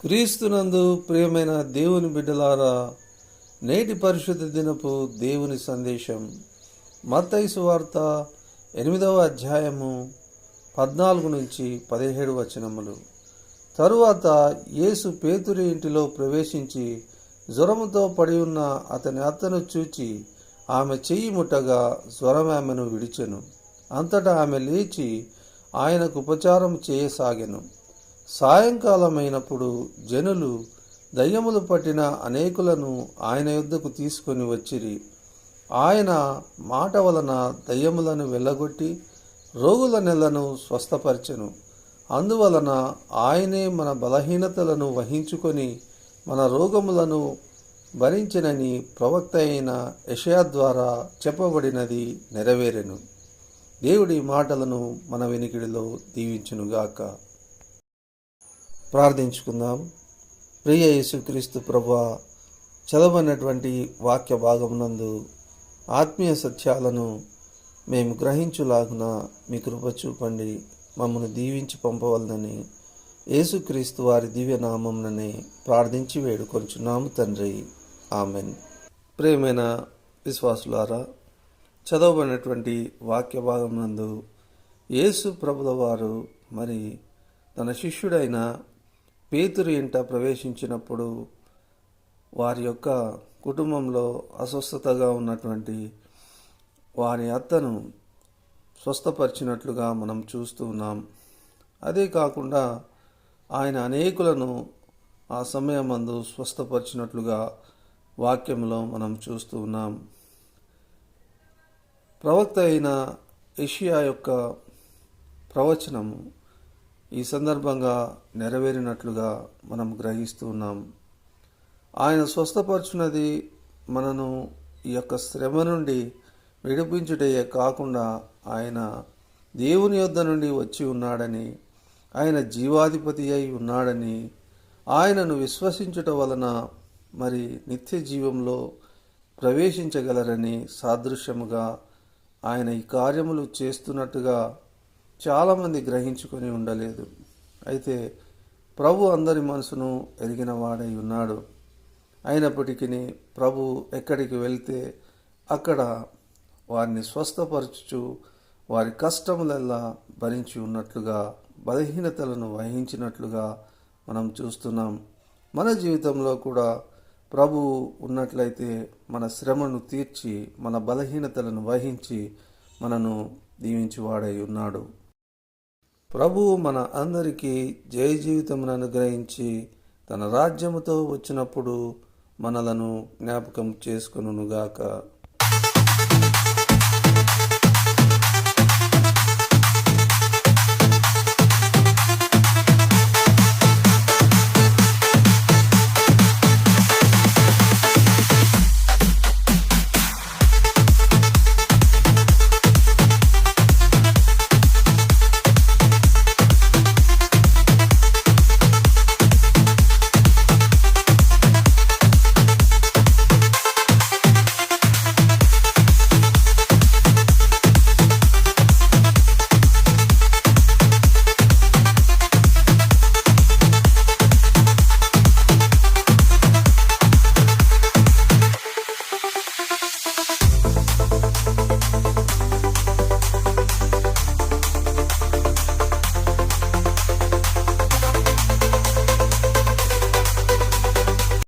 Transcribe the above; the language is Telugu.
క్రీస్తునందు ప్రియమైన దేవుని బిడ్డలారా, నేటి పరిశుద్ధ దినపు దేవుని సందేశం మత్తయి సువార్త 8వ అధ్యాయము 14 నుంచి 17 వచనములు. తరువాత యేసు పేతురు ఇంటిలో ప్రవేశించి జ్వరముతో పడి ఉన్న అతని అత్తను చూచి ఆమె చెయ్యి ముట్టగా జ్వరం ఆమెను విడిచెను. అంతటా ఆమె లేచి ఆయనకు ఉపచారం చేయసాగెను. సాయంకాలమైనప్పుడు జనులు దయ్యములు పట్టిన అనేకులను ఆయన యొద్దకు తీసుకొని వచ్చిరి. ఆయన మాట వలన దయ్యములను వెళ్ళగొట్టి రోగుల నెలను స్వస్థపరచెను. అందువలన ఆయనే మన బలహీనతలను వహించుకొని మన రోగములను భరించెనని ప్రవక్త అయిన యెషయా ద్వారా చెప్పబడినది నెరవేరెను. దేవుడి మాటలను మన వినికిడిలో దీవించునుగాక. ప్రార్థించుకుందాం. ప్రియ యేసుక్రీస్తు ప్రభువా, చదవనటువంటి వాక్య భాగమునందు ఆత్మీయ సత్యాలను మేము గ్రహించులాగున మీ కృప చూపండి. మమ్మల్ని దీవించి పంపవలనని యేసుక్రీస్తు వారి దివ్యనామముననే ప్రార్థించి వేడుకొంచున్నాము తండ్రి. ఆమెన్. ప్రియమైన విశ్వాసులారా, చదవబడినటువంటి వాక్య భాగమునందు యేసు ప్రభుల వారు మరి తన శిష్యుడైన పేతురు ఇంట ప్రవేశించినప్పుడు వారి యొక్క కుటుంబంలో అస్వస్థతగా ఉన్నటువంటి వారి అత్తను స్వస్థపరిచినట్లుగా మనం చూస్తూ ఉన్నాం. అదే కాకుండా ఆయన అనేకులను ఆ సమయమందు స్వస్థపరిచినట్లుగా వాక్యంలో మనం చూస్తూ ఉన్నాం. ప్రవక్త అయిన యెషయా యొక్క ప్రవచనము ఈ సందర్భంగా నెరవేరినట్లుగా మనం గ్రహిస్తూ ఉన్నాం. ఆయన స్వస్థపరచున్నది మనను ఈ యొక్క శ్రమ నుండి విడిపించుటయే కాకుండా ఆయన దేవుని యొద్ద నుండి వచ్చి ఉన్నాడని, ఆయన జీవాధిపతి అయి ఉన్నాడని, ఆయనను విశ్వసించుట వలన మరి నిత్య జీవంలో ప్రవేశించగలరని సాదృశ్యముగా ఆయన ఈ కార్యములు చేస్తున్నట్టుగా చాలామంది గ్రహించుకొని ఉండలేదు. అయితే ప్రభు అందరి మనసును ఎరిగిన వాడై ఉన్నాడు. అయినప్పటికీ ప్రభు ఎక్కడికి వెళ్తే అక్కడ వారిని స్వస్థపరచుచు వారి కష్టములెల్లా భరించి ఉన్నట్లుగా, బలహీనతలను వహించినట్లుగా మనం చూస్తున్నాం. మన జీవితంలో కూడా ప్రభువు ఉన్నట్లయితే మన శ్రమను తీర్చి మన బలహీనతలను వహించి మనను దీవించువాడై ఉన్నాడు. ప్రభువు మన అందరికీ జయ జీవితమును అనుగ్రహించి తన రాజ్యముతో వచ్చినప్పుడు మనలను జ్ఞాపకం చేసుకొనుగాక.